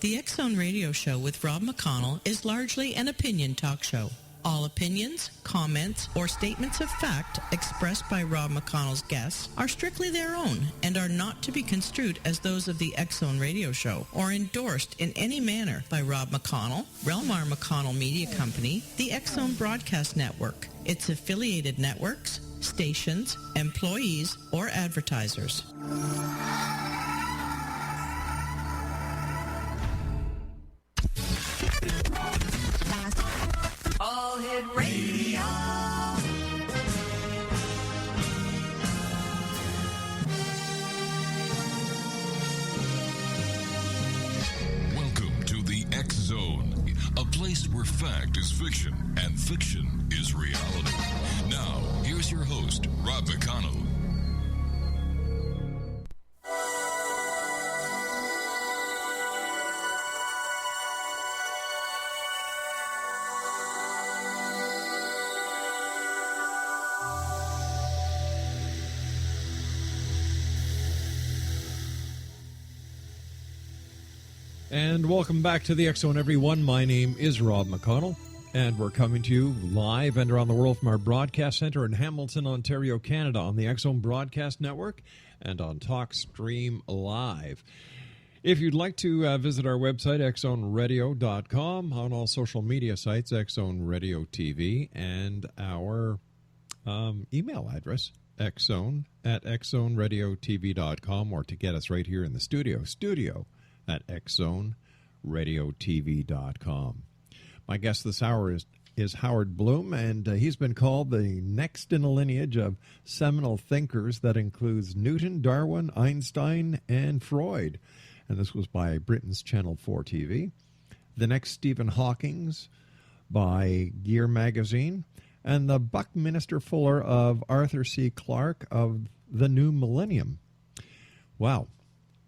The X-Zone Radio Show with Rob McConnell is largely an opinion talk show. All opinions, comments, or statements of fact expressed by Rob McConnell's guests are strictly their own and are not to be construed as those of the X-Zone Radio Show or endorsed in any manner by Rob McConnell, Relmar McConnell Media Company, the X-Zone Broadcast Network, its affiliated networks, stations, employees, or advertisers. All Hit Radio. Welcome to the X Zone, a place where fact is fiction and fiction is reality. Now, here's your host, Rob McConnell. And welcome back to the X-Zone, everyone. My name is Rob McConnell, and we're coming to you live and around the world from our broadcast center in Hamilton, Ontario, Canada, on the X-Zone Broadcast Network and on TalkStream Live. If you'd like to visit our website, xzoneradio.com, on all social media sites, X-Zone Radio TV, and our email address, xzone@xzoneradiotv.com, or to get us right here in the studio at xzoneradiotv.com. My guest this hour is Howard Bloom, and he's been called the next in a lineage of seminal thinkers that includes Newton, Darwin, Einstein, and Freud. And this was by Britain's Channel 4 TV. The next Stephen Hawking's by Gear Magazine, and the Buckminster Fuller of Arthur C. Clarke of the New Millennium. Wow.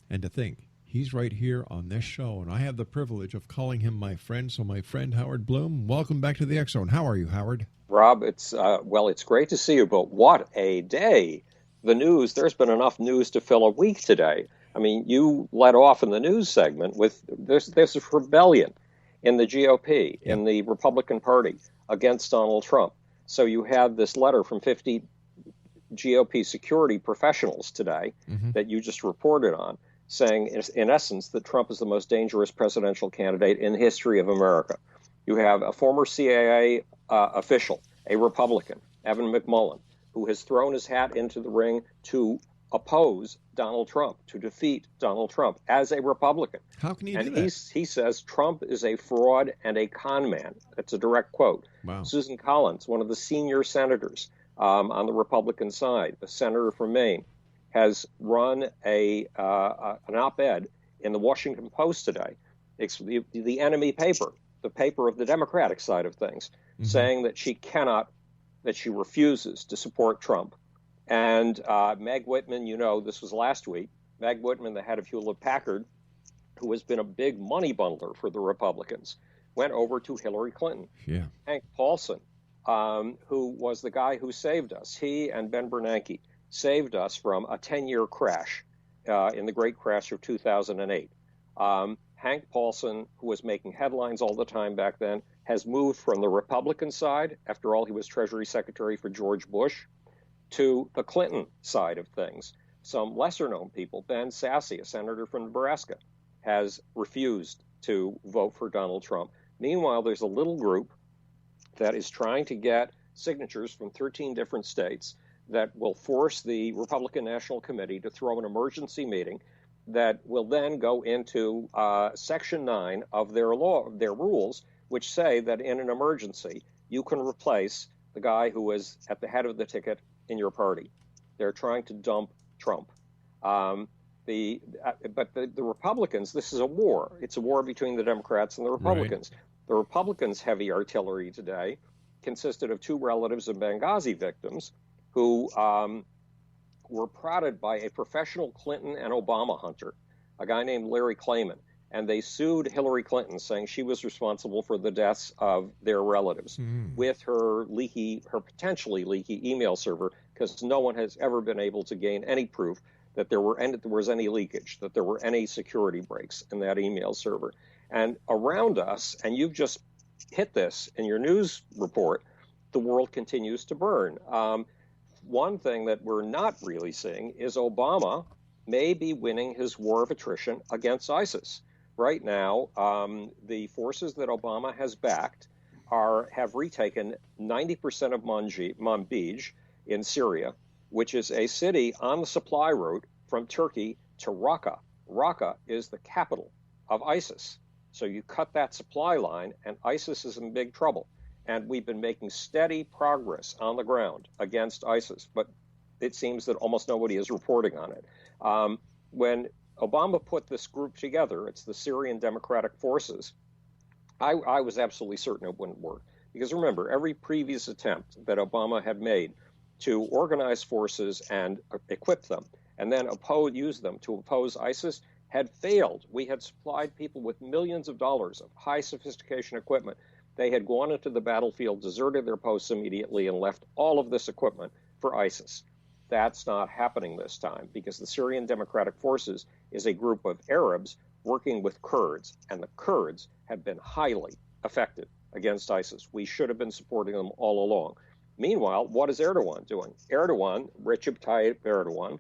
And to think, he's right here on this show, and I have the privilege of calling him my friend. So, my friend Howard Bloom, welcome back to the X-Zone. How are you, Howard? Rob, it's great to see you, but what a day. The news, there's been enough news to fill a week today. I mean, you led off in the news segment with there's a rebellion in the GOP, in the Republican Party, against Donald Trump. So you had this letter from 50 GOP security professionals today that you just reported on, saying, in essence, that Trump is the most dangerous presidential candidate in the history of America. You have a former CIA official, a Republican, Evan McConnell, who has thrown his hat into the ring to oppose Donald Trump, to defeat Donald Trump as a Republican. How can you do that? And he says Trump is a fraud and a con man. That's a direct quote. Wow. Susan Collins, one of the senior senators on the Republican side, the senator from Maine, has run an op-ed in the Washington Post today. It's the enemy paper, the paper of the Democratic side of things, saying that she refuses to support Trump. And Meg Whitman, this was last week, Meg Whitman, the head of Hewlett-Packard, who has been a big money bundler for the Republicans, went over to Hillary Clinton. Yeah. Hank Paulson, who was the guy who saved us, he and Ben Bernanke, saved us from a 10-year crash in the great crash of 2008. Hank Paulson, who was making headlines all the time back then, has moved from the Republican side, after all, he was Treasury Secretary for George Bush, to the Clinton side of things. Some lesser-known people, Ben Sasse, a senator from Nebraska, has refused to vote for Donald Trump. Meanwhile, there's a little group that is trying to get signatures from 13 different states that will force the Republican National Committee to throw an emergency meeting that will then go into Section 9 of their rules, which say that in an emergency, you can replace the guy who is at the head of the ticket in your party. They're trying to dump Trump. But the Republicans, this is a war. It's a war between the Democrats and the Republicans. Right. The Republicans' heavy artillery today consisted of two relatives of Benghazi victims who were prodded by a professional Clinton and Obama hunter, a guy named Larry Klayman. And they sued Hillary Clinton, saying she was responsible for the deaths of their relatives with her potentially leaky email server, because no one has ever been able to gain any proof that there was any leakage, that there were any security breaks in that email server. And around us, and you've just hit this in your news report, the world continues to burn. One thing that we're not really seeing is Obama may be winning his war of attrition against ISIS. Right now, the forces that Obama has backed have retaken 90% of Manbij in Syria, which is a city on the supply route from Turkey to Raqqa. Raqqa is the capital of ISIS. So you cut that supply line, and ISIS is in big trouble. And we've been making steady progress on the ground against ISIS, but it seems that almost nobody is reporting on it. When Obama put this group together, it's the Syrian Democratic Forces, I was absolutely certain it wouldn't work. Because remember, every previous attempt that Obama had made to organize forces and equip them, and then use them to oppose ISIS, had failed. We had supplied people with millions of dollars of high sophistication equipment. They had gone into the battlefield, deserted their posts immediately, and left all of this equipment for ISIS. That's not happening this time, because the Syrian Democratic Forces is a group of Arabs working with Kurds, and the Kurds have been highly effective against ISIS. We should have been supporting them all along. Meanwhile, what is Erdogan doing? Recep Tayyip Erdogan,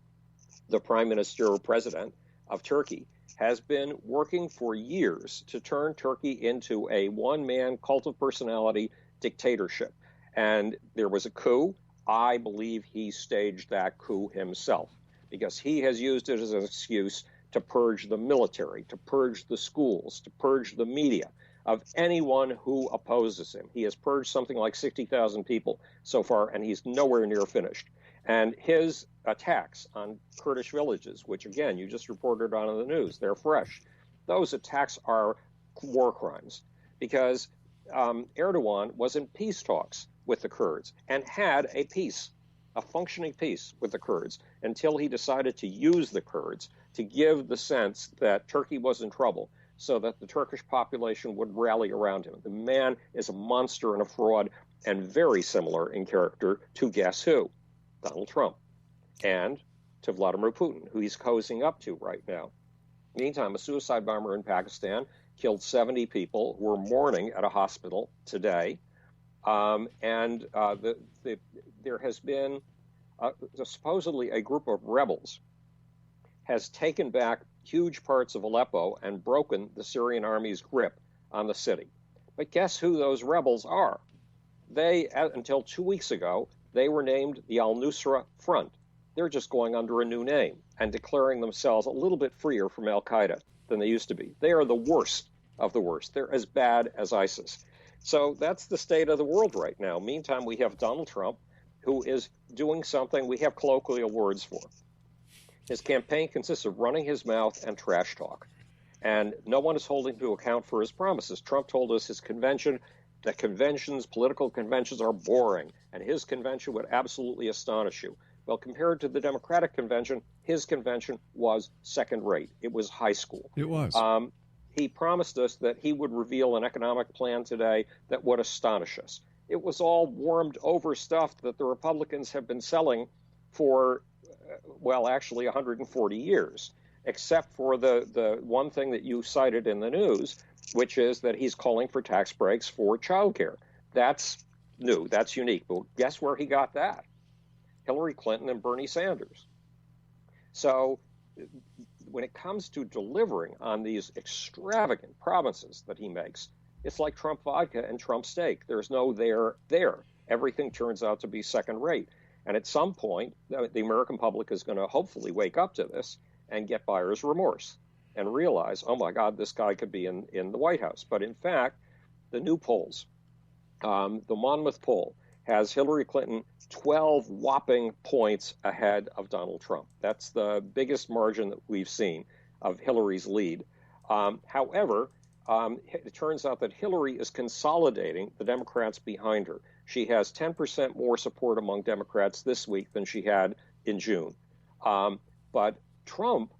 the prime minister or president of Turkey, has been working for years to turn Turkey into a one-man cult of personality dictatorship. And there was a coup. I believe he staged that coup himself, because he has used it as an excuse to purge the military, to purge the schools, to purge the media of anyone who opposes him. He has purged something like 60,000 people so far, and he's nowhere near finished. And his attacks on Kurdish villages, which, again, you just reported on in the news, they're fresh. Those attacks are war crimes, because Erdogan was in peace talks with the Kurds and had a functioning peace with the Kurds, until he decided to use the Kurds to give the sense that Turkey was in trouble, so that the Turkish population would rally around him. The man is a monster and a fraud, and very similar in character to, guess who? Donald Trump, and to Vladimir Putin, who he's cozying up to right now. Meantime, a suicide bomber in Pakistan killed 70 people who were mourning at a hospital today. There has been supposedly a group of rebels has taken back huge parts of Aleppo and broken the Syrian army's grip on the city. But guess who those rebels are? They, until 2 weeks ago, they were named the Al-Nusra Front. They're just going under a new name and declaring themselves a little bit freer from al-Qaeda than they used to be. They are the worst of the worst. They're as bad as ISIS. So that's the state of the world right now. Meantime, we have Donald Trump, who is doing something we have colloquial words for. His campaign consists of running his mouth and trash talk. And no one is holding to account for his promises. Trump told us that political conventions are boring, and his convention would absolutely astonish you. Well, compared to the Democratic convention, his convention was second rate. It was high school. It was. He promised us that he would reveal an economic plan today that would astonish us. It was all warmed over stuff that the Republicans have been selling for, actually 140 years, except for the one thing that you cited in the news, which is that he's calling for tax breaks for childcare. That's new. That's unique. But guess where he got that? Hillary Clinton and Bernie Sanders. So when it comes to delivering on these extravagant promises that he makes, it's like Trump vodka and Trump steak. There's no there. Everything turns out to be second rate. And at some point, the American public is going to hopefully wake up to this and get buyer's remorse and realize, oh my God, this guy could be in the White House. But in fact, the new polls, the Monmouth poll, has Hillary Clinton 12 whopping points ahead of Donald Trump. That's the biggest margin that we've seen of Hillary's lead. However, it turns out that Hillary is consolidating the Democrats behind her. She has 10% more support among Democrats this week than she had in June. But Trump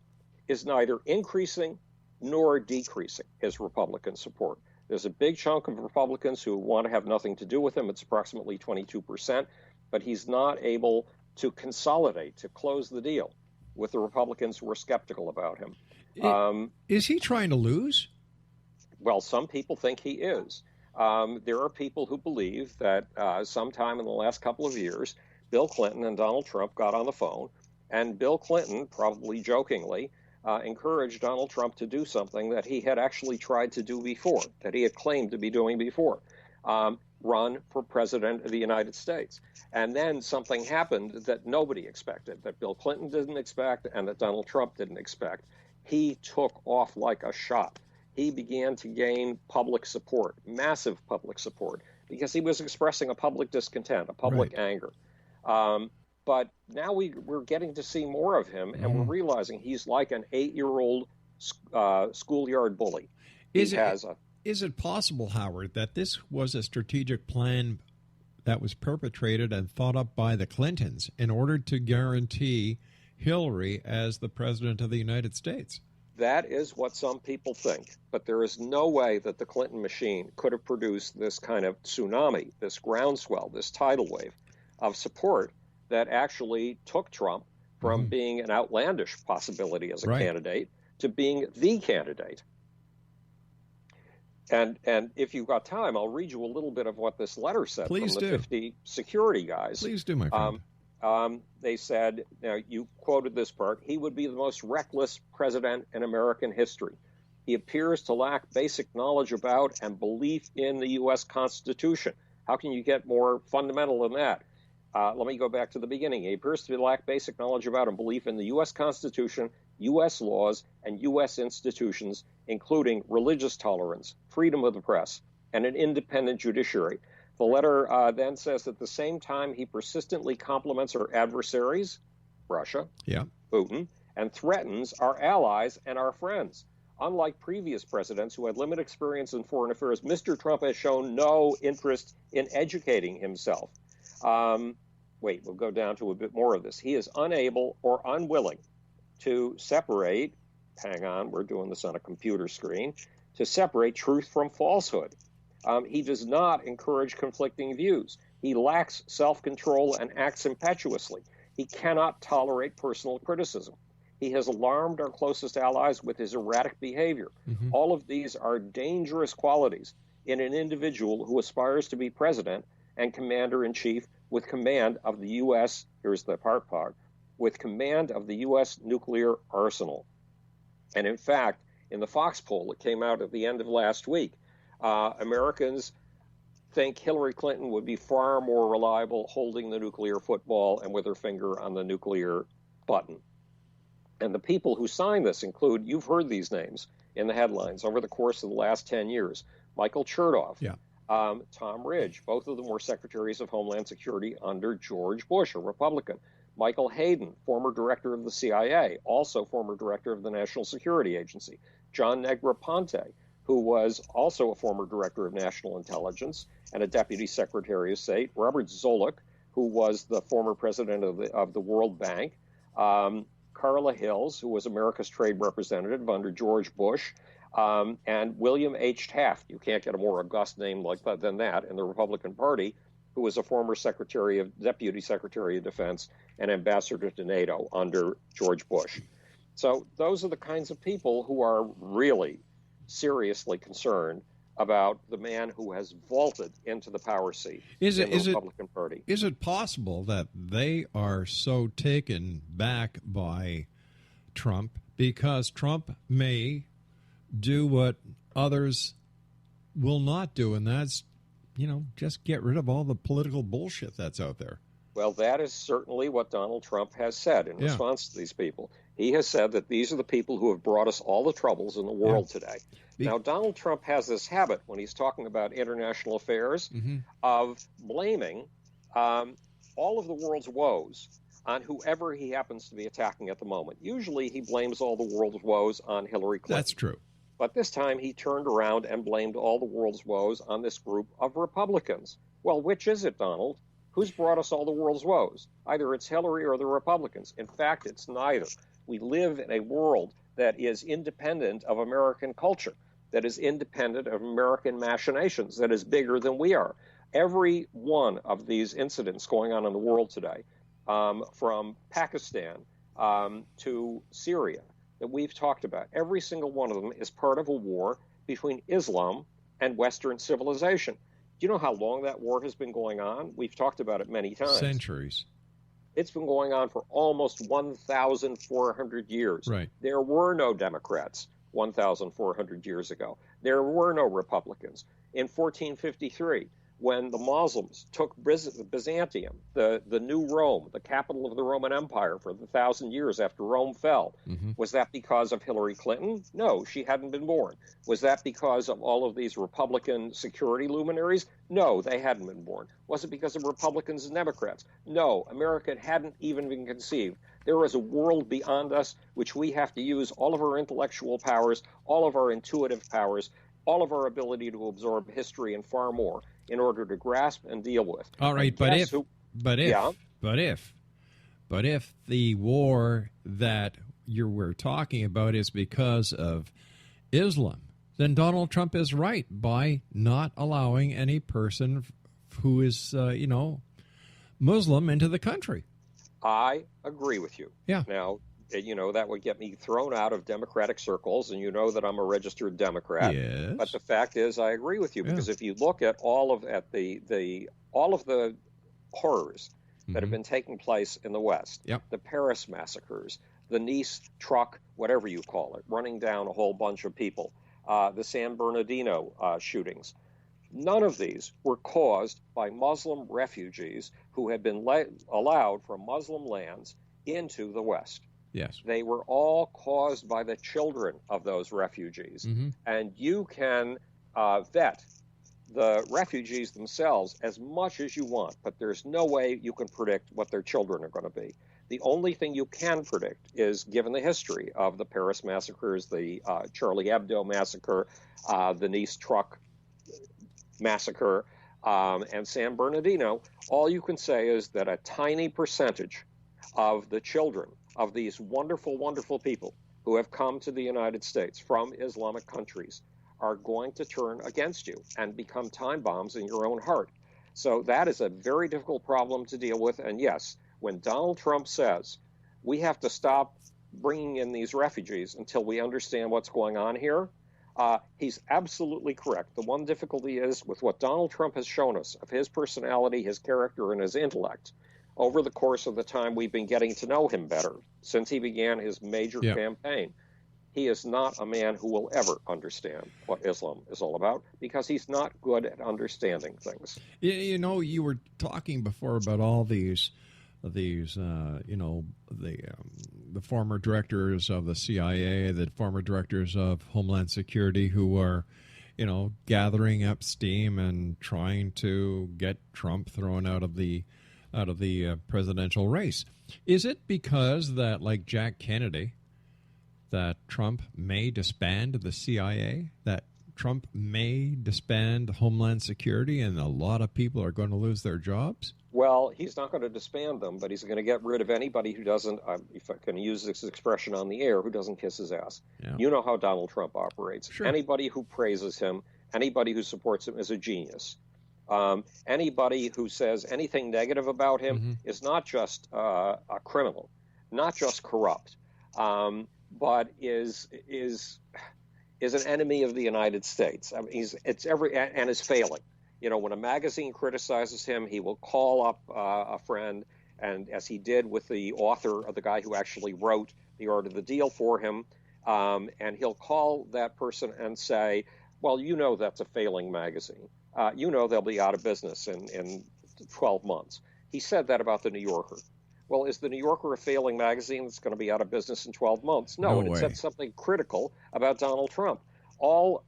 is neither increasing nor decreasing his Republican support. There's a big chunk of Republicans who want to have nothing to do with him. It's approximately 22%, but he's not able to consolidate, to close the deal with the Republicans who were skeptical about him. Is he trying to lose? Well, some people think he is. There are people who believe that sometime in the last couple of years, Bill Clinton and Donald Trump got on the phone, and Bill Clinton, probably jokingly, encouraged Donald Trump to do something that he had actually tried to do before, that he had claimed to be doing before, run for president of the United States. And then something happened that nobody expected, that Bill Clinton didn't expect and that Donald Trump didn't expect. He took off like a shot. He began to gain public support, massive public support, because he was expressing a public discontent, a public anger. But now we're getting to see more of him, and we're realizing he's like an 8-year-old schoolyard bully. Is it possible, Howard, that this was a strategic plan that was perpetrated and thought up by the Clintons in order to guarantee Hillary as the president of the United States? That is what some people think, but there is no way that the Clinton machine could have produced this kind of tsunami, this groundswell, this tidal wave of support that actually took Trump from being an outlandish possibility as a candidate to being the candidate. And if you've got time, I'll read you a little bit of what this letter said from the 50 security guys. Please do, my friend. They said, now you quoted this part, he would be the most reckless president in American history. He appears to lack basic knowledge about and belief in the U.S. Constitution. How can you get more fundamental than that? Let me go back to the beginning. He appears to lack basic knowledge about and belief in the U.S. Constitution, U.S. laws, and U.S. institutions, including religious tolerance, freedom of the press, and an independent judiciary. The letter then says at the same time he persistently compliments our adversaries, Russia, Putin, and threatens our allies and our friends. Unlike previous presidents who had limited experience in foreign affairs, Mr. Trump has shown no interest in educating himself. We'll go down to a bit more of this. He is unable or unwilling to separate, hang on, we're doing this on a computer screen, to separate truth from falsehood. He does not encourage conflicting views. He lacks self-control and acts impetuously. He cannot tolerate personal criticism. He has alarmed our closest allies with his erratic behavior. All of these are dangerous qualities in an individual who aspires to be president and commander-in-chief with command of the U.S., here's the part, with command of the U.S. nuclear arsenal. And in fact, in the Fox poll that came out at the end of last week, Americans think Hillary Clinton would be far more reliable holding the nuclear football and with her finger on the nuclear button. And the people who signed this include, you've heard these names in the headlines over the course of the last 10 years, Michael Chertoff, Tom Ridge, both of them were secretaries of Homeland Security under George Bush, a Republican. Michael Hayden, former director of the CIA, also former director of the National Security Agency. John Negroponte, who was also a former director of national intelligence and a deputy secretary of state. Robert Zoellick, who was the former president of the World Bank. Carla Hills, who was America's trade representative under George Bush. And William H. Taft, you can't get a more august name than that in the Republican Party, who was a former deputy secretary of defense and ambassador to NATO under George Bush. So those are the kinds of people who are really seriously concerned about the man who has vaulted into the power seat in the Republican Party. Is it possible that they are so taken back by Trump because Trump may do what others will not do, and that's, just get rid of all the political bullshit that's out there? Well, that is certainly what Donald Trump has said in response to these people. He has said that these are the people who have brought us all the troubles in the world today. Now, Donald Trump has this habit when he's talking about international affairs of blaming all of the world's woes on whoever he happens to be attacking at the moment. Usually he blames all the world's woes on Hillary Clinton. That's true. But this time he turned around and blamed all the world's woes on this group of Republicans. Well, which is it, Donald? Who's brought us all the world's woes? Either it's Hillary or the Republicans. In fact, it's neither. We live in a world that is independent of American culture, that is independent of American machinations, that is bigger than we are. Every one of these incidents going on in the world today, from Pakistan to Syria that we've talked about. Every single one of them is part of a war between Islam and Western civilization. Do you know how long that war has been going on? We've talked about it many times. Centuries. It's been going on for almost 1,400 years. Right. There were no Democrats 1,400 years ago. There were no Republicans. In 1453, when the Muslims took Byzantium, the new Rome, the capital of the Roman Empire for the 1,000 years after Rome fell, was that because of Hillary Clinton? No, she hadn't been born. Was that because of all of these Republican security luminaries? No, they hadn't been born. Was it because of Republicans and Democrats? No, America hadn't even been conceived. There is a world beyond us which we have to use all of our intellectual powers, all of our intuitive powers, all of our ability to absorb history and far more in order to grasp and deal with. All right, but if the war that we're talking about is because of Islam, then Donald Trump is right by not allowing any person who is, Muslim into the country. I agree with you. Yeah. Now, that would get me thrown out of Democratic circles, and you know that I'm a registered Democrat. Yes. But the fact is, I agree with you, because if you look at all of the horrors that have been taking place in the West, the Paris massacres, the Nice truck, whatever you call it, running down a whole bunch of people, the San Bernardino shootings, none of these were caused by Muslim refugees who had been allowed from Muslim lands into the West. Yes. They were all caused by the children of those refugees. And you can vet the refugees themselves as much as you want, but there's no way you can predict what their children are going to be. The only thing you can predict is, given the history of the Paris massacres, the Charlie Hebdo massacre, the Nice truck massacre, and San Bernardino, all you can say is that a tiny percentage of the children of these wonderful, wonderful people who have come to the United States from Islamic countries are going to turn against you and become time bombs in your own heart. So that is a very difficult problem to deal with. And yes, when Donald Trump says we have to stop bringing in these refugees until we understand what's going on here, he's absolutely correct. The one difficulty is with what Donald Trump has shown us of his personality, his character, and his intellect over the course of the time we've been getting to know him better since he began his major campaign. He is not a man who will ever understand what Islam is all about, because he's not good at understanding things. You were talking before about all these the former directors of the CIA, the former directors of Homeland Security, who are, gathering up steam and trying to get Trump thrown out of the presidential race. Is it because that, like Jack Kennedy, that Trump may disband the CIA, that Trump may disband Homeland Security, and a lot of people are going to lose their jobs? Well, he's not going to disband them, but he's going to get rid of anybody who doesn't, if I can use this expression on the air, who doesn't kiss his ass. Yeah. You know how Donald Trump operates. Sure. Anybody who praises him, anybody who supports him is a genius. Anybody who says anything negative about him is not just a criminal, not just corrupt, but is an enemy of the United States. I mean, and is failing. When a magazine criticizes him, he will call up a friend, and as he did with the author, of the guy who actually wrote The Art of the Deal for him, and he'll call that person and say, well, that's a failing magazine. They'll be out of business in 12 months. He said that about The New Yorker. Well, is The New Yorker a failing magazine that's going to be out of business in 12 months? No, and it said something critical about Donald Trump. All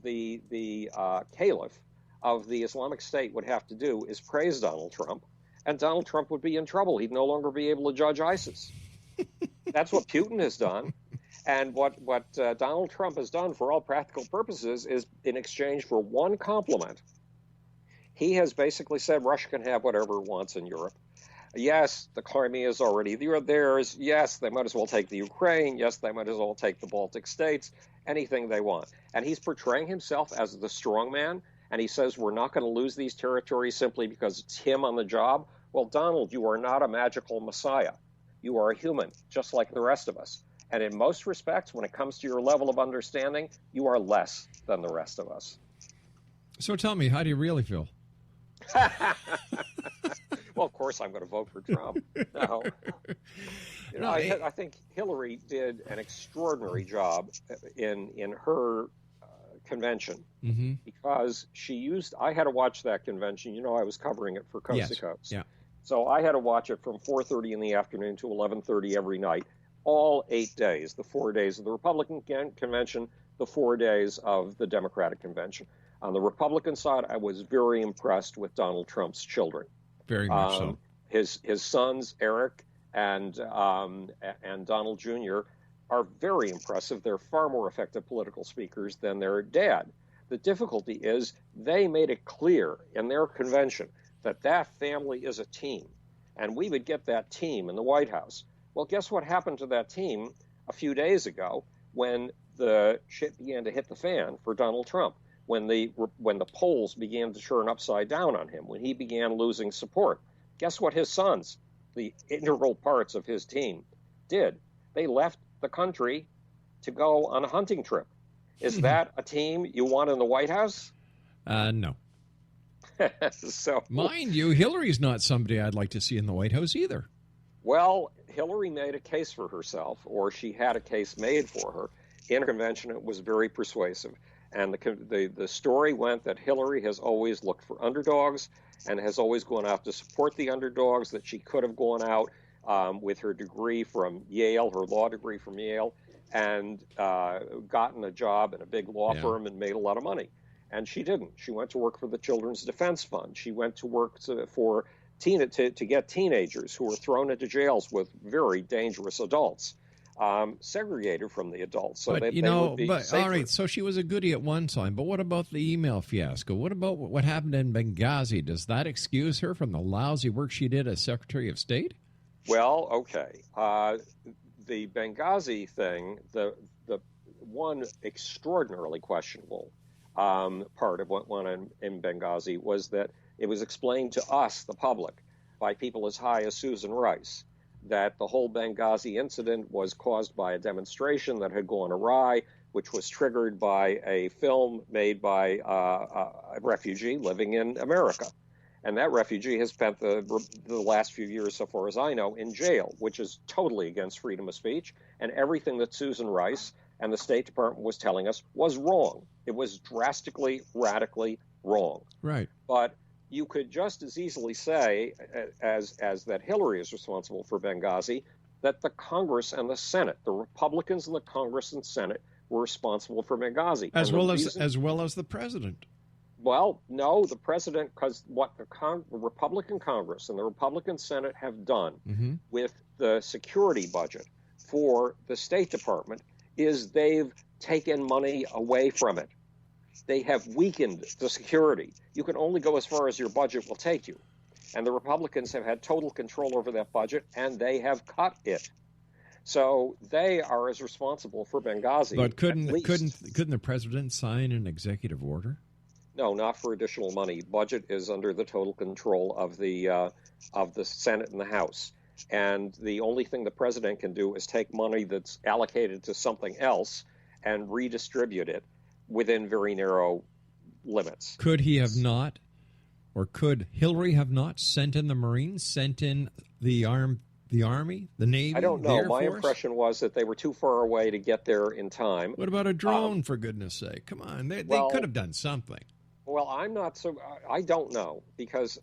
the caliph of the Islamic State would have to do is praise Donald Trump, and Donald Trump would be in trouble. He'd no longer be able to judge ISIS. That's what Putin has done. And what Donald Trump has done for all practical purposes is, in exchange for one compliment, he has basically said Russia can have whatever it wants in Europe. Yes, the Crimea is already theirs. Yes, they might as well take the Ukraine. Yes, they might as well take the Baltic states, anything they want. And he's portraying himself as the strong man, and he says we're not going to lose these territories simply because it's him on the job. Well, Donald, you are not a magical messiah. You are a human, just like the rest of us. And in most respects, when it comes to your level of understanding, you are less than the rest of us. So tell me, how do you really feel? Well, of course, I'm going to vote for Trump. No. I think Hillary did an extraordinary job in her convention because I had to watch that convention. I was covering it for Coast to Coast. Yeah. So I had to watch it from 4:30 in the afternoon to 11:30 every night, all 8 days, the 4 days of the Republican convention, the 4 days of the Democratic convention. On the Republican side, I was very impressed with Donald Trump's children. Very much so. His sons, Eric and Donald Jr., are very impressive. They're far more effective political speakers than their dad. The difficulty is they made it clear in their convention that family is a team, and we would get that team in the White House. Well, guess what happened to that team a few days ago when the shit began to hit the fan for Donald Trump, when the polls began to turn upside down on him, when he began losing support. Guess what his sons, the integral parts of his team, did? They left the country to go on a hunting trip. Is that a team you want in the White House? No. So, mind you, Hillary's not somebody I'd like to see in the White House either. Well, Hillary made a case for herself, or she had a case made for her. In her convention, it was very persuasive. And the story went that Hillary has always looked for underdogs and has always gone out to support the underdogs, that she could have gone out with her degree from Yale, her law degree from Yale, and gotten a job in a big law firm and made a lot of money. And she didn't. She went to work for the Children's Defense Fund. She went to work to get teenagers who were thrown into jails with very dangerous adults, segregated from the adults. So they would be safer. All right, so she was a goodie at one time, but what about the email fiasco? What about what happened in Benghazi? Does that excuse her from the lousy work she did as Secretary of State? Well, okay. The Benghazi thing, the one extraordinarily questionable part of what went on in Benghazi was that it was explained to us, the public, by people as high as Susan Rice, that the whole Benghazi incident was caused by a demonstration that had gone awry, which was triggered by a film made by a refugee living in America. And that refugee has spent the last few years, so far as I know, in jail, which is totally against freedom of speech. And everything that Susan Rice and the State Department was telling us was wrong. It was drastically, radically wrong. Right. But you could just as easily say, as that Hillary is responsible for Benghazi, that the Congress and the Senate, the Republicans in the Congress and Senate, were responsible for Benghazi. As well as the president. Well, no, the president, because what the Republican Congress and the Republican Senate have done with the security budget for the State Department is they've taken money away from it. They have weakened the security. You can only go as far as your budget will take you. And the Republicans have had total control over that budget, and they have cut it. So they are as responsible for Benghazi. But couldn't the president sign an executive order? No, not for additional money. Budget is under the total control of the Senate and the House. And the only thing the president can do is take money that's allocated to something else and redistribute it within very narrow limits. Could he have not, or could Hillary have not sent in the Marines, sent in the Army, the Navy? I don't know. The Air My Force? impression was that they were too far away to get there in time. What about a drone, for goodness sake? Come on, they could have done something. Well, I don't know, because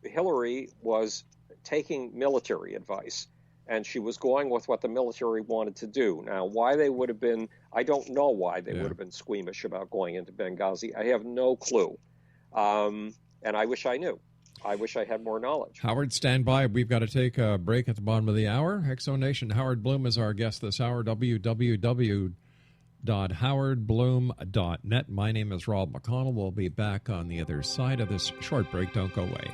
Hillary was taking military advice, and she was going with what the military wanted to do. Now, why they would have been, I don't know why they would have been squeamish about going into Benghazi. I have no clue. And I wish I knew. I wish I had more knowledge. Howard, stand by. We've got to take a break at the bottom of the hour. Exonation, Howard Bloom is our guest this hour. www.howardbloom.net. My name is Rob McConnell. We'll be back on the other side of this short break. Don't go away.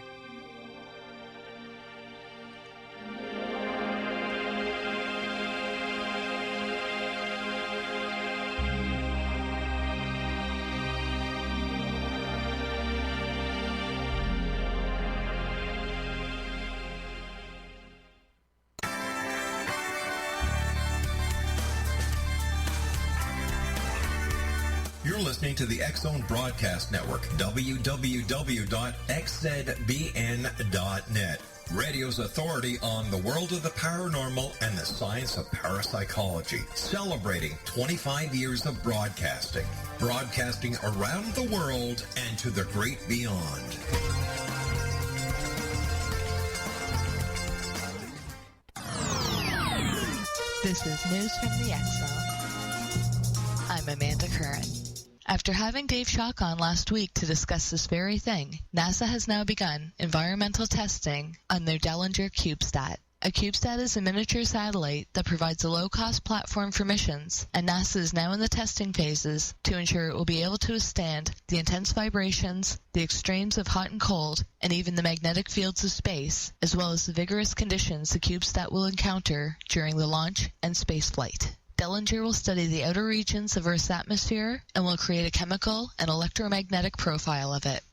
You're listening to the X-Zone Broadcast Network, www.xzbn.net. Radio's authority on the world of the paranormal and the science of parapsychology. Celebrating 25 years of broadcasting. Broadcasting around the world and to the great beyond. This is News from the X-Zone. I'm Amanda Curran. After having Dave Schock on last week to discuss this very thing, NASA has now begun environmental testing on their Dellinger CubeSat. A CubeSat is a miniature satellite that provides a low-cost platform for missions, and NASA is now in the testing phases to ensure it will be able to withstand the intense vibrations, the extremes of hot and cold, and even the magnetic fields of space, as well as the vigorous conditions the CubeSat will encounter during the launch and spaceflight. Dellinger will study the outer regions of Earth's atmosphere and will create a chemical and electromagnetic profile of it.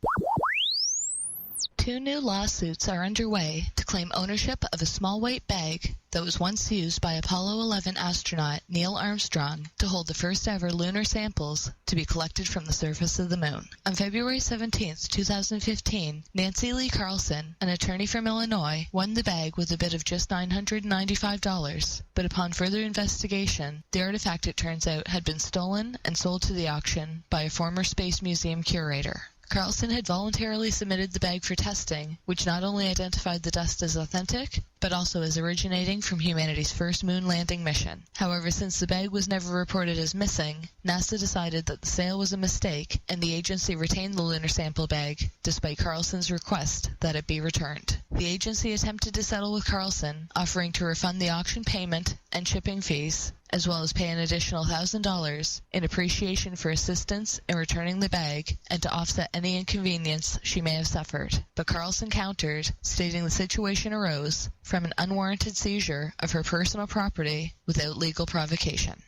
2 new lawsuits are underway to claim ownership of a small weight bag that was once used by Apollo 11 astronaut Neil Armstrong to hold the first ever lunar samples to be collected from the surface of the moon. On February 17, 2015, Nancy Lee Carlson, an attorney from Illinois, won the bag with a bid of just $995, but upon further investigation, the artifact, it turns out, had been stolen and sold to the auction by a former Space Museum curator. Carlson had voluntarily submitted the bag for testing, which not only identified the dust as authentic, but also as originating from humanity's first moon landing mission. However, since the bag was never reported as missing, NASA decided that the sale was a mistake, and the agency retained the lunar sample bag, despite Carlson's request that it be returned. The agency attempted to settle with Carlson, offering to refund the auction payment and shipping fees, as well as pay an additional $1,000 in appreciation for assistance in returning the bag and to offset any inconvenience she may have suffered. But Carlson countered, stating the situation arose from an unwarranted seizure of her personal property without legal provocation.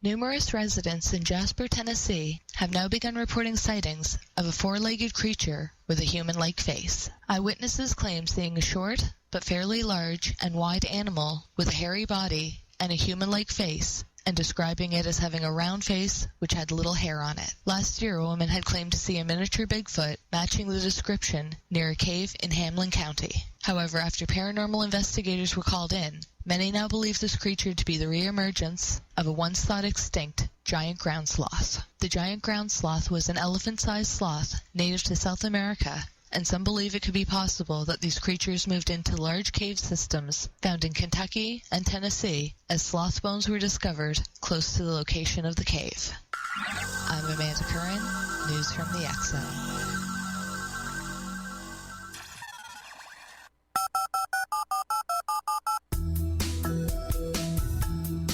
Numerous residents in Jasper, Tennessee have now begun reporting sightings of a 4-legged creature with a human-like face. Eyewitnesses claim seeing a short but fairly large and wide animal with a hairy body and a human-like face, and describing it as having a round face which had little hair on it. Last year, a woman had claimed to see a miniature Bigfoot matching the description near a cave in Hamlin County. However, after paranormal investigators were called in, many now believe this creature to be the re-emergence of a once-thought extinct giant ground sloth. The giant ground sloth was an elephant-sized sloth native to South America, and some believe it could be possible that these creatures moved into large cave systems found in Kentucky and Tennessee as sloth bones were discovered close to the location of the cave. I'm Amanda Curran, News from the X-Zone.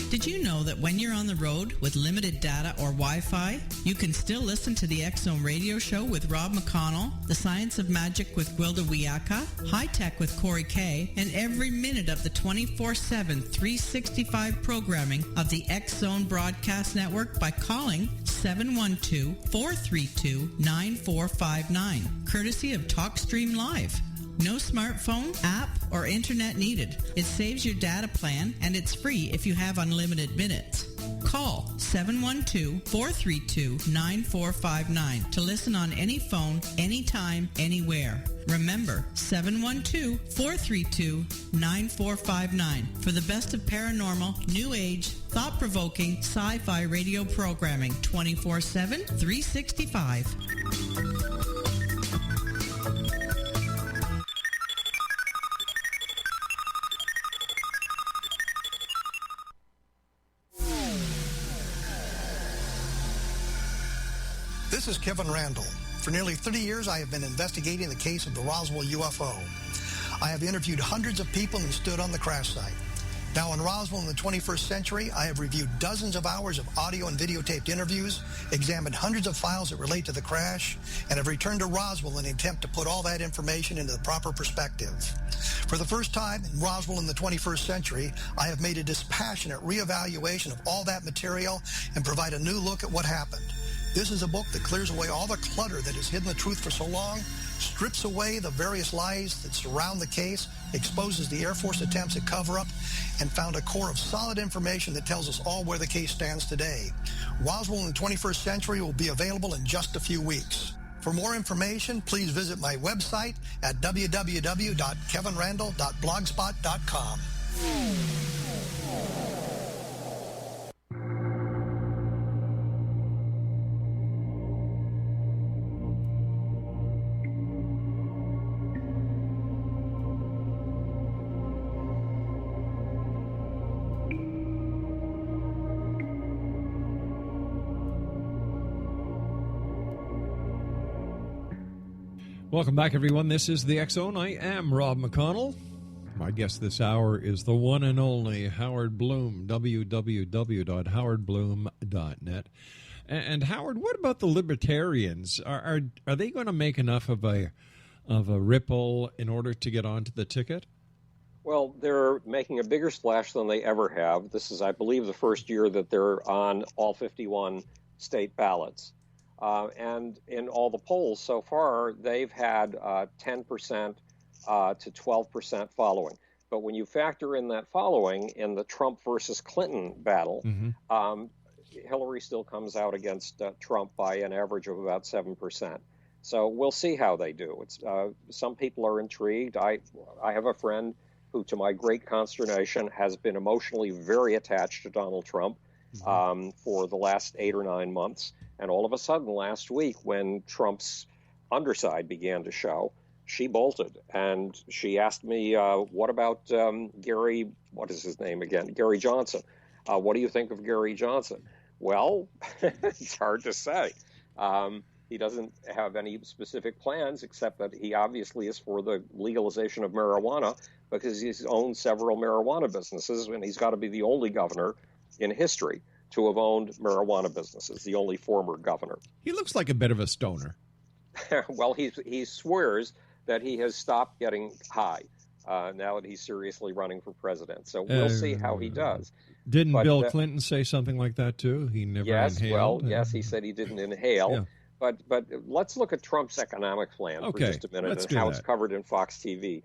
Did you know that when you're on the road with limited data or Wi-Fi, you can still listen to the X-Zone radio show with Rob McConnell, The Science of Magic with Gwilda Wiyaka, High Tech with Corey Kay, and every minute of the 24/7, 365 programming of the X-Zone Broadcast Network by calling 712-432-9459, courtesy of TalkStream Live. No smartphone, app, or internet needed. It saves your data plan, and it's free if you have unlimited minutes. Call 712-432-9459 to listen on any phone, anytime, anywhere. Remember, 712-432-9459 for the best of paranormal, new age, thought-provoking, sci-fi radio programming 24/7, 365. This is Kevin Randall. For nearly 30 years, I have been investigating the case of the Roswell UFO. I have interviewed hundreds of people and stood on the crash site. Now in Roswell in the 21st century, I have reviewed dozens of hours of audio and videotaped interviews, examined hundreds of files that relate to the crash, and have returned to Roswell in an attempt to put all that information into the proper perspective. For the first time in Roswell in the 21st century, I have made a dispassionate reevaluation of all that material and provide a new look at what happened. This is a book that clears away all the clutter that has hidden the truth for so long, strips away the various lies that surround the case, exposes the Air Force attempts at cover-up, and found a core of solid information that tells us all where the case stands today. Roswell in the 21st Century will be available in just a few weeks. For more information, please visit my website at www.kevinrandall.blogspot.com. Welcome back, everyone. This is the X-Zone. I am Rob McConnell. My guest this hour is the one and only Howard Bloom, www.howardbloom.net. And Howard, what about the libertarians? Are they going to make enough of a ripple in order to get onto the ticket? Well, they're making a bigger splash than they ever have. This is, I believe, the first year that they're on all 51 state ballots. And in all the polls so far, they've had 10% to 12% following. But when you factor in that following in the Trump versus Clinton battle, Hillary still comes out against Trump by an average of about 7%. So we'll see how they do. It's some people are intrigued. I have a friend who, to my great consternation, has been emotionally very attached to Donald Trump for the last 8 or 9 months. And all of a sudden last week, when Trump's underside began to show, she bolted. And she asked me, what about Gary, what is his name again? Gary Johnson. What do you think of Gary Johnson? Well, it's hard to say. He doesn't have any specific plans, except that he obviously is for the legalization of marijuana because he's owned several marijuana businesses, and he's got to be the only governor in history to have owned marijuana businesses, the only former governor. He looks like a bit of a stoner. Well, he swears that he has stopped getting high now that he's seriously running for president. So we'll see how he does. Didn't Bill Clinton say something like that too? He never inhaled? Yes, he said he didn't inhale. Yeah. But let's look at Trump's economic plan for just a minute and how it's covered in Fox TV.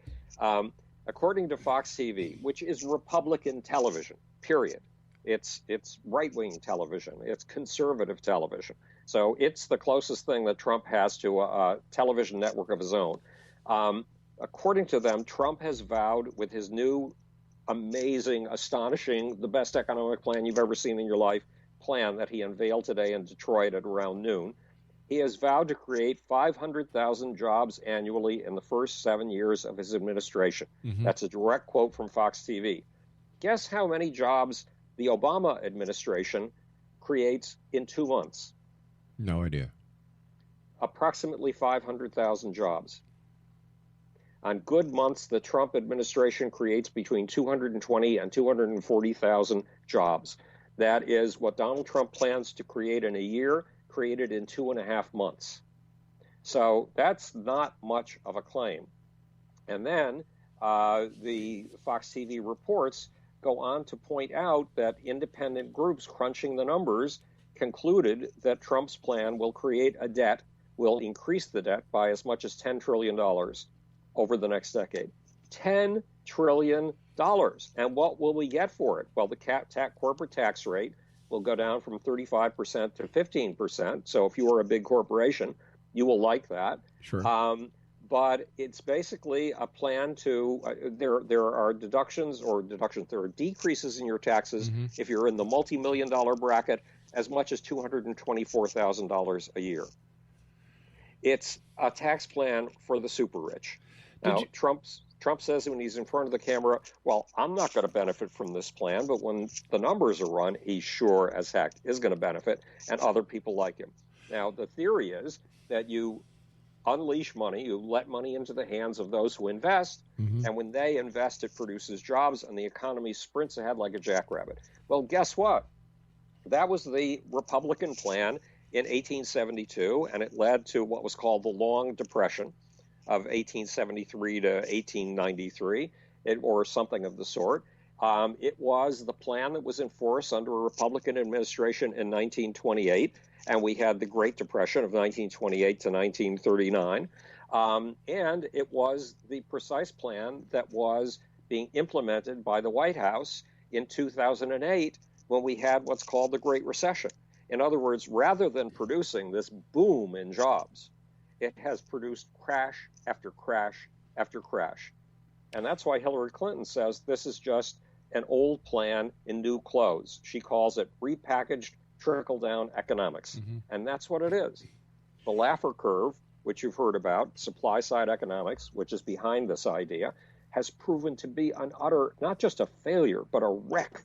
According to Fox TV, which is Republican television, period. It's right-wing television. It's conservative television. So it's the closest thing that Trump has to a television network of his own. According to them, Trump has vowed with his new amazing, astonishing, the best economic plan you've ever seen in your life plan that he unveiled today in Detroit at around noon. He has vowed to create 500,000 jobs annually in the first 7 years of his administration. That's a direct quote from Fox TV. Guess how many jobs the Obama administration creates in 2 months? No idea. Approximately 500,000 jobs. On good months, the Trump administration creates between 220 and 240,000 jobs. That is what Donald Trump plans to create in a year, created in 2.5 months. So that's not much of a claim. And then the Fox TV reports go on to point out that independent groups crunching the numbers concluded that Trump's plan will create a debt, will increase the debt by as much as $10 trillion over the next decade. $10 trillion. And what will we get for it? Well, the corporate tax rate will go down from 35% to 15%. So if you are a big corporation, you will like that. Sure. But it's basically a plan to there are deductions, there are decreases in your taxes if you're in the multi-million-dollar bracket, as much as $224,000 a year. It's a tax plan for the super rich. Now, Trump says when he's in front of the camera, well, I'm not going to benefit from this plan, but when the numbers are run, he sure as heck is going to benefit, and other people like him. Now, the theory is that you unleash money, you let money into the hands of those who invest, and when they invest, it produces jobs, and the economy sprints ahead like a jackrabbit. Well, guess what? That was the Republican plan in 1872, and it led to what was called the Long Depression of 1873 to 1893, or something of the sort. It was the plan that was in force under a Republican administration in 1928, and we had the Great Depression of 1928 to 1939. And it was the precise plan that was being implemented by the White House in 2008 when we had what's called the Great Recession. In other words, rather than producing this boom in jobs, it has produced crash after crash after crash. And that's why Hillary Clinton says this is just an old plan in new clothes. She calls it repackaged trickle-down economics. And that's what it is. The Laffer curve, which you've heard about, supply-side economics, which is behind this idea, has proven to be an utter, not just a failure, but a wreck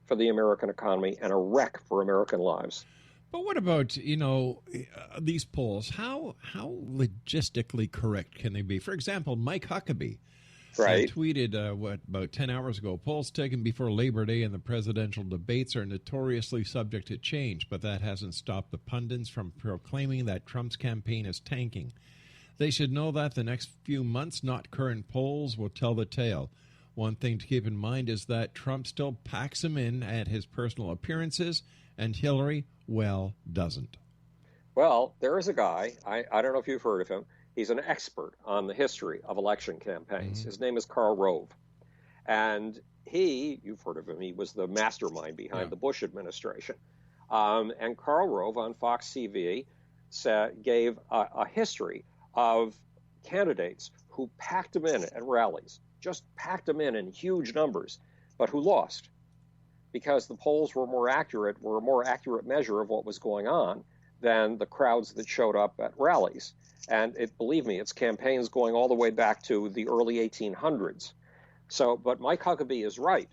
for the American economy and a wreck for American lives. But what about, these polls? How logistically correct can they be? For example, Mike Huckabee tweeted, about 10 hours ago, polls taken before Labor Day and the presidential debates are notoriously subject to change, but that hasn't stopped the pundits from proclaiming that Trump's campaign is tanking. They should know that the next few months, not current polls, will tell the tale. One thing to keep in mind is that Trump still packs him in at his personal appearances, and Hillary, well, doesn't. Well, there is a guy, I don't know if you've heard of him. He's an expert on the history of election campaigns. His name is Karl Rove. And you've heard of him, he was the mastermind behind the Bush administration. And Karl Rove on Fox TV gave a history of candidates who packed them in at rallies, just packed them in huge numbers, but who lost because the polls were a more accurate measure of what was going on than the crowds that showed up at rallies. And believe me, it's campaigns going all the way back to the early 1800s. But Mike Huckabee is right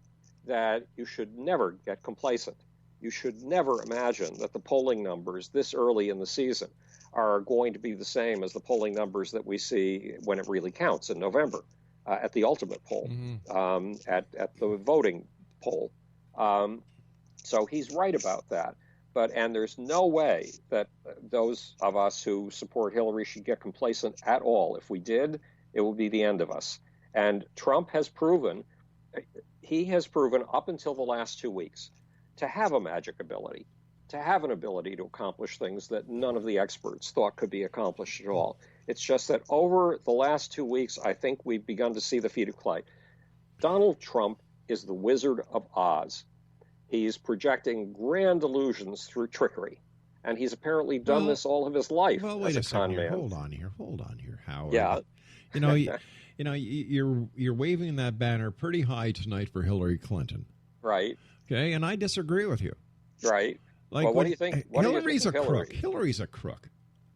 that you should never get complacent. You should never imagine that the polling numbers this early in the season are going to be the same as the polling numbers that we see when it really counts in November at the ultimate poll, at the voting poll. So he's right about that. And there's no way that those of us who support Hillary should get complacent at all. If we did, it would be the end of us. And Trump has proven up until the last 2 weeks to have a magic ability, to have an ability to accomplish things that none of the experts thought could be accomplished at all. It's just that over the last 2 weeks, I think we've begun to see the feat of clay. Donald Trump is the Wizard of Oz. He's projecting grand illusions through trickery, and he's apparently done this all of his life. Well, wait as a second. man. Hold on here, Howard. Yeah. You're waving that banner pretty high tonight for Hillary Clinton. Right. Okay, and I disagree with you. Right. Like, well, what do you think? Hillary's a Hillary? crook. Hillary's a crook.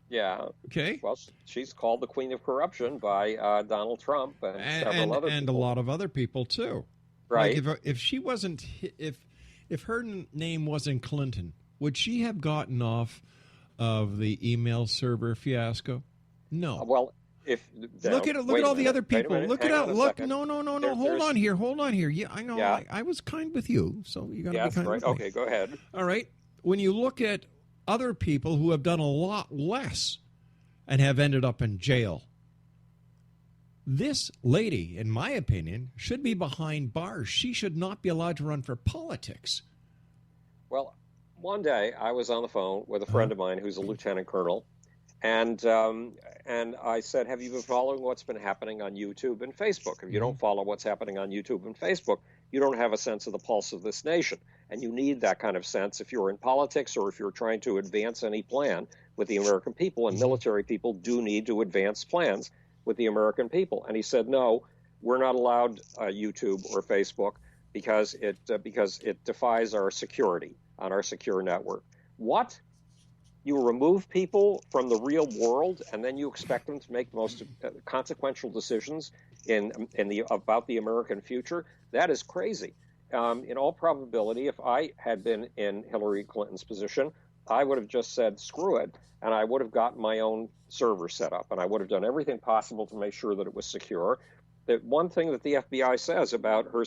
Yeah. Okay. Well, she's called the Queen of Corruption by Donald Trump and several other people. And a lot of other people too. Right. Like if she wasn't, if her name wasn't Clinton, would she have gotten off of the email server fiasco? No. Well, look at all the other people. Look at out. Look. No. Hold on here. Yeah, I know. Yeah. I was kind with you, so you got to be kind with me. Okay, go ahead. All right. When you look at other people who have done a lot less and have ended up in jail, this lady, in my opinion, should be behind bars. She should not be allowed to run for politics. Well, one day I was on the phone with a friend of mine who's a lieutenant colonel, and I said, have you been following what's been happening on YouTube and Facebook? If you don't follow what's happening on YouTube and Facebook, you don't have a sense of the pulse of this nation. And you need that kind of sense if you're in politics or if you're trying to advance any plan with the American people. And military people do need to advance plans with the American people. And he said, no, we're not allowed YouTube or Facebook because it defies our security on our secure network. What? You remove people from the real world and then you expect them to make the most consequential decisions about the American future? That is crazy. In all probability, if I had been in Hillary Clinton's position, I would have just said, screw it, and I would have gotten my own server set up, and I would have done everything possible to make sure that it was secure. That one thing that the FBI says about her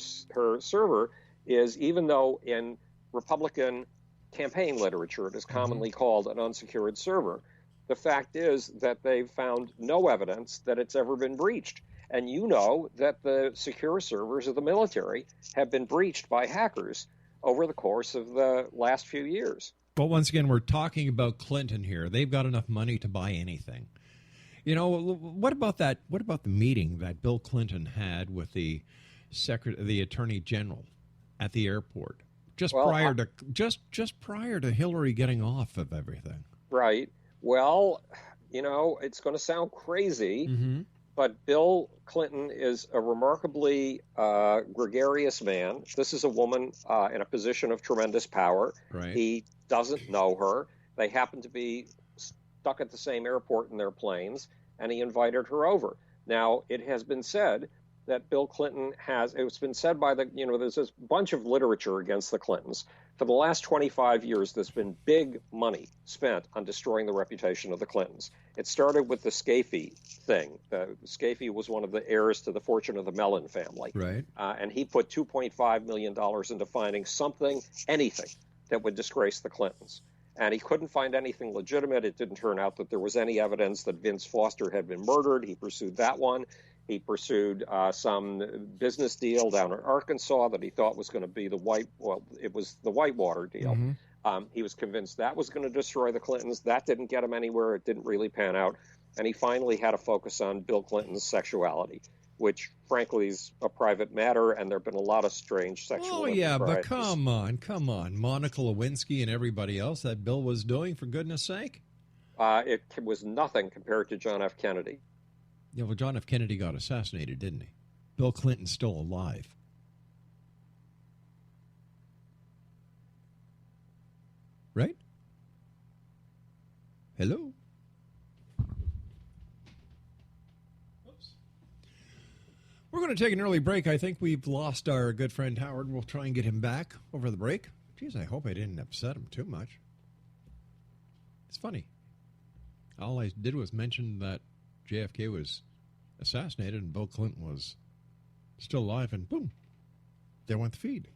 server is, even though in Republican campaign literature it is commonly called an unsecured server, the fact is that they've found no evidence that it's ever been breached. And you know that the secure servers of the military have been breached by hackers over the course of the last few years. But once again, we're talking about Clinton here. They've got enough money to buy anything. You know, what about that? What about the meeting that Bill Clinton had with the Attorney General at the airport just prior to Hillary getting off of everything? Right. Well, you know, it's going to sound crazy, but Bill Clinton is a remarkably gregarious man. This is a woman in a position of tremendous power. Right. He doesn't know her. They happen to be stuck at the same airport in their planes, and he invited her over. Now, it has been said that Bill Clinton it's been said by there's this bunch of literature against the Clintons. For the last 25 years, there's been big money spent on destroying the reputation of the Clintons. It started with the Scafee thing. Scafee was one of the heirs to the fortune of the Mellon family. Right. And he put $2.5 million into finding anything that would disgrace the Clintons. And he couldn't find anything legitimate. It didn't turn out that there was any evidence that Vince Foster had been murdered. He pursued that one. He pursued some business deal down in Arkansas that he thought was going to be it was the Whitewater deal. He was convinced that was going to destroy the Clintons. That didn't get him anywhere. It didn't really pan out. And he finally had to focus on Bill Clinton's sexuality, which, frankly, is a private matter, and there have been a lot of strange sexual but come on. Monica Lewinsky and everybody else that Bill was doing, for goodness sake. It was nothing compared to John F. Kennedy. Yeah, well, John F. Kennedy got assassinated, didn't he? Bill Clinton's still alive. Right? Hello? We're going to take an early break. I think we've lost our good friend Howard. We'll try and get him back over the break. Geez, I hope I didn't upset him too much. It's funny. All I did was mention that JFK was assassinated and Bill Clinton was still alive, and boom, there went the feed.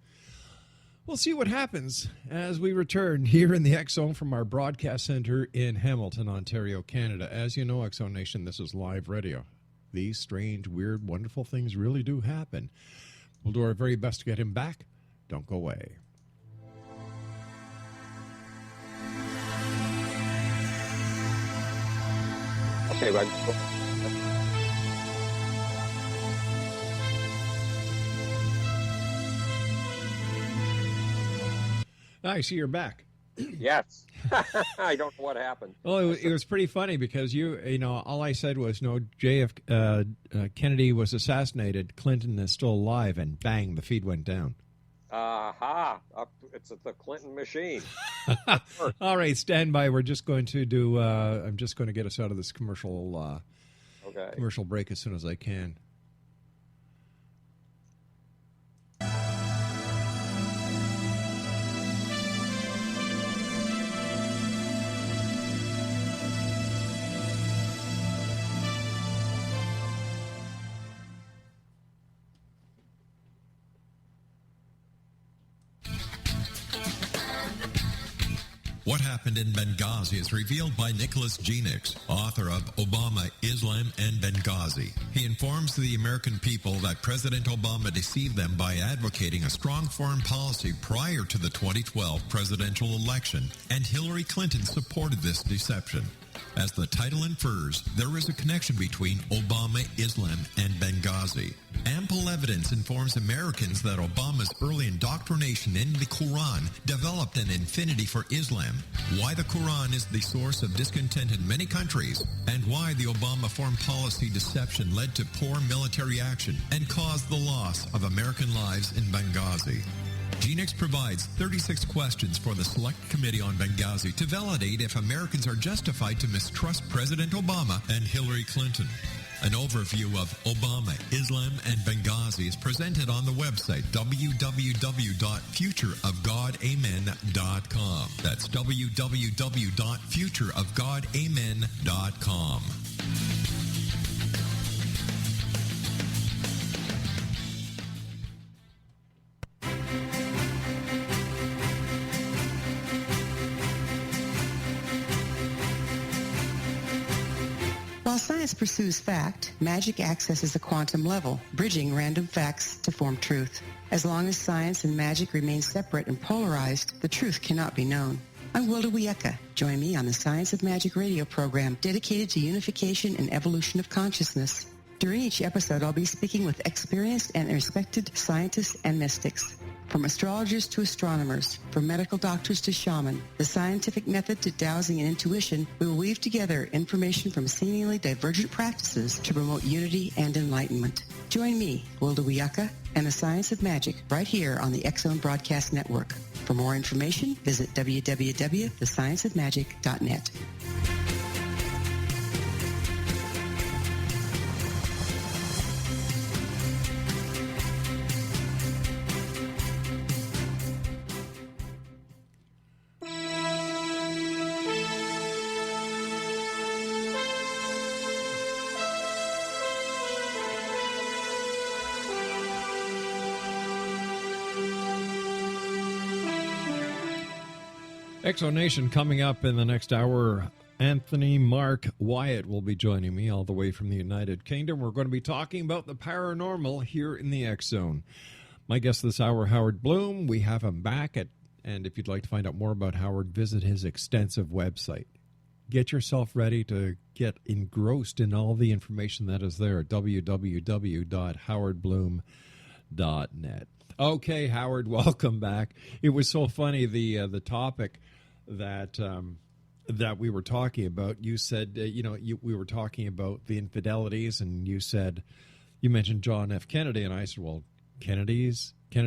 We'll see what happens as we return here in the X Zone from our broadcast center in Hamilton, Ontario, Canada. As you know, X Zone Nation, this is live radio. These strange, weird, wonderful things really do happen. We'll do our very best to get him back. Don't go away. Okay, right. I see you're back. Yes. I don't know what happened. Well, it was pretty funny because you know, all I said was, no, Kennedy was assassinated, Clinton is still alive, and bang, the feed went down. It's the Clinton machine. All right, stand by. We're just going to do, I'm just going to get us out of this commercial break as soon as I can. What happened in Benghazi is revealed by Nicholas Genix, author of Obama, Islam, and Benghazi. He informs the American people that President Obama deceived them by advocating a strong foreign policy prior to the 2012 presidential election, and Hillary Clinton supported this deception. As the title infers, there is a connection between Obama, Islam, and Benghazi. Ample evidence informs Americans that Obama's early indoctrination in the Quran developed an affinity for Islam, why the Quran is the source of discontent in many countries, and why the Obama foreign policy deception led to poor military action and caused the loss of American lives in Benghazi. Genix provides 36 questions for the Select Committee on Benghazi to validate if Americans are justified to mistrust President Obama and Hillary Clinton. An overview of Obama, Islam, and Benghazi is presented on the website www.futureofgodamen.com. That's www.futureofgodamen.com. While science pursues fact, magic accesses a quantum level, bridging random facts to form truth. As long as science and magic remain separate and polarized, the truth cannot be known. I'm Wilda Wieka. Join me on the Science of Magic radio program dedicated to unification and evolution of consciousness. During each episode, I'll be speaking with experienced and respected scientists and mystics. From astrologers to astronomers, from medical doctors to shaman, the scientific method to dowsing and intuition, we will weave together information from seemingly divergent practices to promote unity and enlightenment. Join me, Wilda Wieka, and the Science of Magic right here on the X Zone Broadcast Network. For more information, visit www.thescienceofmagic.net. Exonation coming up in the next hour. Anthony Mark Wyatt will be joining me all the way from the United Kingdom. We're going to be talking about the paranormal here in the X Zone. My guest this hour, Howard Bloom. We have him back and if you'd like to find out more about Howard, visit his extensive website. Get yourself ready to get engrossed in all the information that is there at www.howardbloom.net. Okay, Howard, welcome back. It was so funny, the topic that we were talking about. You said, we were talking about the infidelities, and you mentioned John F. Kennedy, and I said, well, Kennedy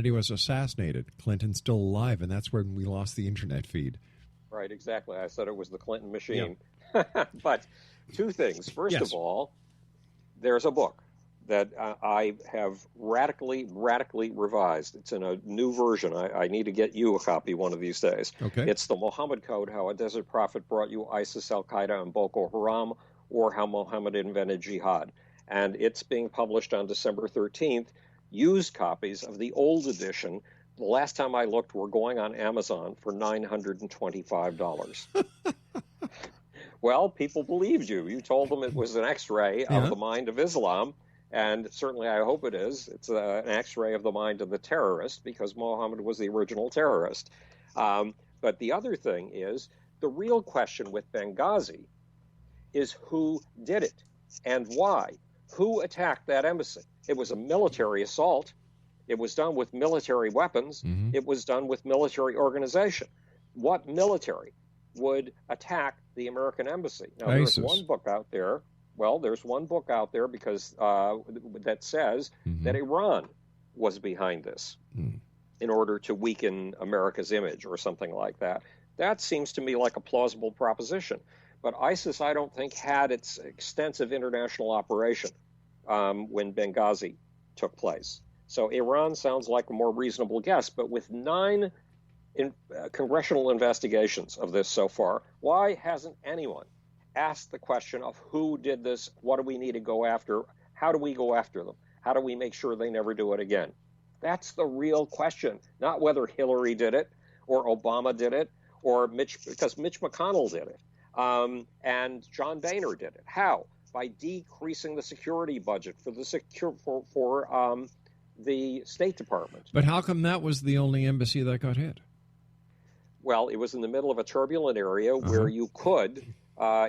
was assassinated. Clinton's still alive, and that's when we lost the internet feed. Right, exactly. I said it was the Clinton machine. Yeah. But two things. First of all, there's a book that I have radically revised. It's in a new version. I need to get you a copy one of these days. Okay. It's the Muhammad Code, How a Desert Prophet Brought You ISIS, Al-Qaeda, and Boko Haram, or How Muhammad Invented Jihad. And it's being published on December 13th. Used copies of the old edition, the last time I looked, were going on Amazon for $925. Well, people believed you. You told them it was an X-ray of the mind of Islam. And certainly I hope it is. It's an X-ray of the mind of the terrorist, because Mohammed was the original terrorist. But the other thing is, the real question with Benghazi is who did it and why. Who attacked that embassy? It was a military assault. It was done with military weapons. Mm-hmm. It was done with military organization. What military would attack the American embassy? Now, there's one book out there. Well, there's one book out there because that says that Iran was behind this in order to weaken America's image or something like that. That seems to me like a plausible proposition. But ISIS, I don't think, had its extensive international operation when Benghazi took place. So Iran sounds like a more reasonable guess. But with 9 congressional investigations of this so far, why hasn't anyone ask the question of who did this, what do we need to go after, how do we go after them, how do we make sure they never do it again? That's the real question, not whether Hillary did it or Obama did it or because Mitch McConnell did it and John Boehner did it. How? By decreasing the security budget for the the State Department. But how come that was the only embassy that got hit? Well, it was in the middle of a turbulent area where you could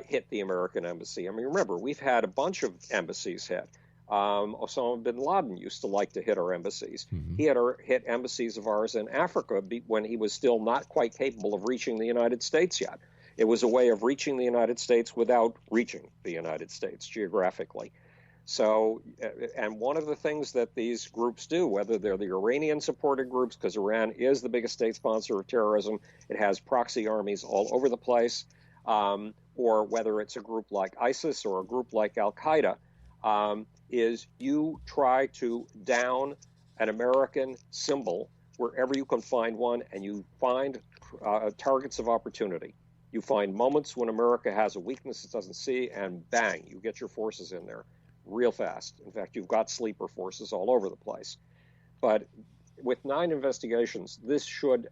hit the American embassy. I mean, remember, we've had a bunch of embassies hit. Osama bin Laden used to like to hit our embassies. He had hit embassies of ours in Africa when he was still not quite capable of reaching the United States yet. It was a way of reaching the United States without reaching the United States geographically. So, and one of the things that these groups do, whether they're the Iranian-supported groups, because Iran is the biggest state sponsor of terrorism, it has proxy armies all over the place, or whether it's a group like ISIS or a group like Al-Qaeda, is you try to down an American symbol wherever you can find one, and you find targets of opportunity. You find moments when America has a weakness it doesn't see, and bang, you get your forces in there real fast. In fact, you've got sleeper forces all over the place. But with 9 investigations, this should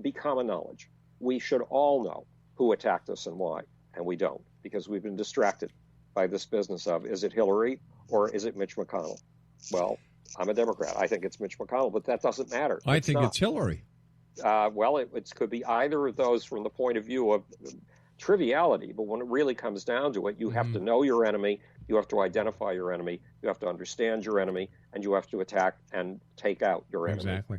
be common knowledge. We should all know who attacked us and why, and we don't, because we've been distracted by this business of, is it Hillary or is it Mitch McConnell? Well, I'm a Democrat. I think it's Mitch McConnell, but that doesn't matter. I think it's Hillary. Well, it could be either of those from the point of view of triviality, but when it really comes down to it, you have to know your enemy, you have to identify your enemy, you have to understand your enemy, and you have to attack and take out your enemy. Exactly.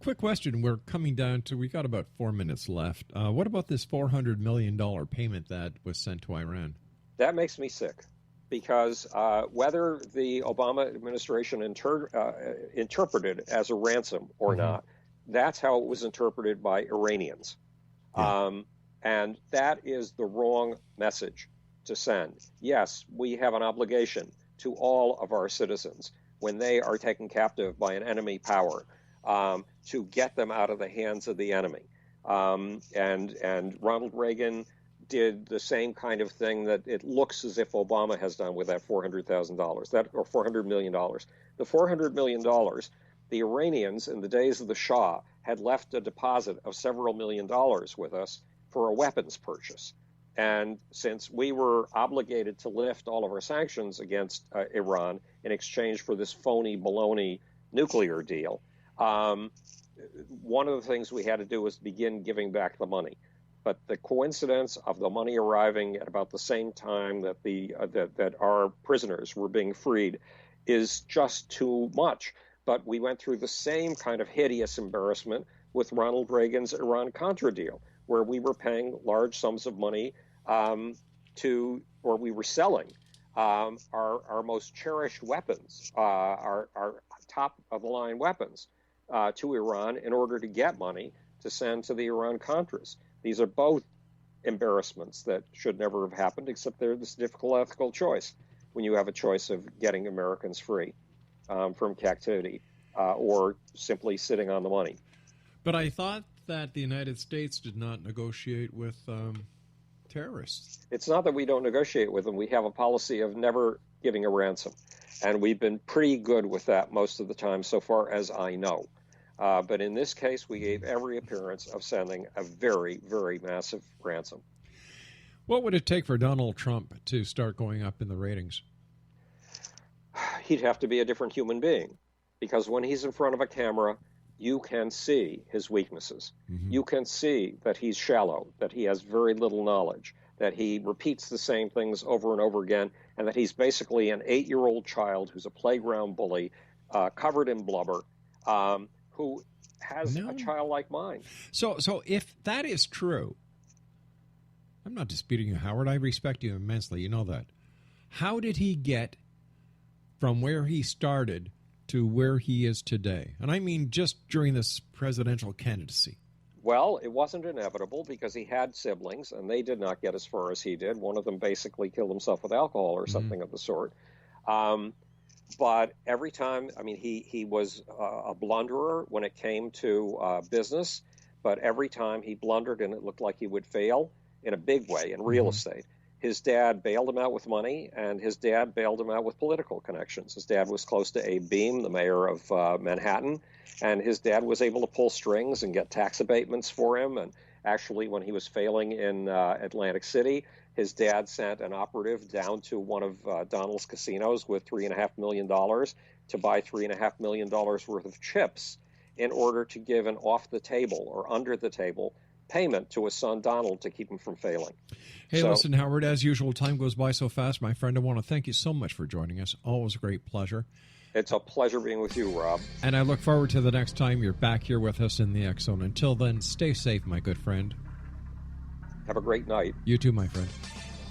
Quick question. We're coming down to, we got about 4 minutes left. What about this $400 million payment that was sent to Iran? That makes me sick, because whether the Obama administration interpreted it as a ransom or not, that's how it was interpreted by Iranians. Yeah. And that is the wrong message to send. Yes, we have an obligation to all of our citizens when they are taken captive by an enemy power to get them out of the hands of the enemy. And Ronald Reagan did the same kind of thing that it looks as if Obama has done with that $400,000, or $400 million. The $400 million, the Iranians in the days of the Shah had left a deposit of several $1 million with us for a weapons purchase. And since we were obligated to lift all of our sanctions against Iran in exchange for this phony baloney nuclear deal, one of the things we had to do was begin giving back the money. But the coincidence of the money arriving at about the same time that that our prisoners were being freed is just too much. But we went through the same kind of hideous embarrassment with Ronald Reagan's Iran-Contra deal, where we were paying large sums of money or we were selling our most cherished weapons, our top-of-the-line weapons to Iran in order to get money to send to the Iran-Contras. These are both embarrassments that should never have happened, except they're this difficult ethical choice when you have a choice of getting Americans free from captivity or simply sitting on the money. But I thought that the United States did not negotiate with terrorists. It's not that we don't negotiate with them. We have a policy of never giving a ransom. And we've been pretty good with that most of the time, so far as I know. But in this case, we gave every appearance of sending a very, very massive ransom. What would it take for Donald Trump to start going up in the ratings? He'd have to be a different human being, because when he's in front of a camera, you can see his weaknesses. Mm-hmm. You can see that he's shallow, that he has very little knowledge, that he repeats the same things over and over again, and that he's basically an 8-year-old child who's a playground bully, covered in blubber, who has a childlike mind. So if that is true, I'm not disputing you, Howard. I respect you immensely. You know that. How did he get from where he started to where he is today? And I mean just during this presidential candidacy. Well, it wasn't inevitable because he had siblings, and they did not get as far as he did. One of them basically killed himself with alcohol or something of the sort. But every time, I mean, he was a blunderer when it came to business, but every time he blundered and it looked like he would fail in a big way in real estate, his dad bailed him out with money, and his dad bailed him out with political connections. His dad was close to Abe Beame, the mayor of Manhattan, and his dad was able to pull strings and get tax abatements for him. And actually, when he was failing in Atlantic City, his dad sent an operative down to one of Donald's casinos with $3.5 million to buy $3.5 million worth of chips in order to give an off-the-table or under-the-table payment to his son Donald to keep him from failing. Hey, listen, Howard, as usual, time goes by so fast, my friend. I want to thank you so much for joining us. Always a great pleasure. It's a pleasure being with you, Rob. And I look forward to the next time you're back here with us in the X Zone. Until then, stay safe, my good friend. Have a great night. You too, my friend.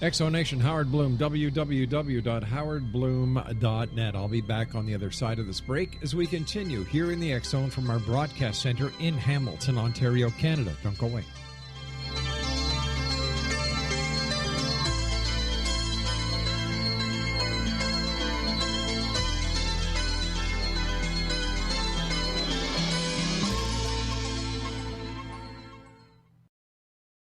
X Zone Nation, Howard Bloom, www.howardbloom.net. I'll be back on the other side of this break as we continue here in the X Zone from our broadcast center in Hamilton, Ontario, Canada. Don't go away.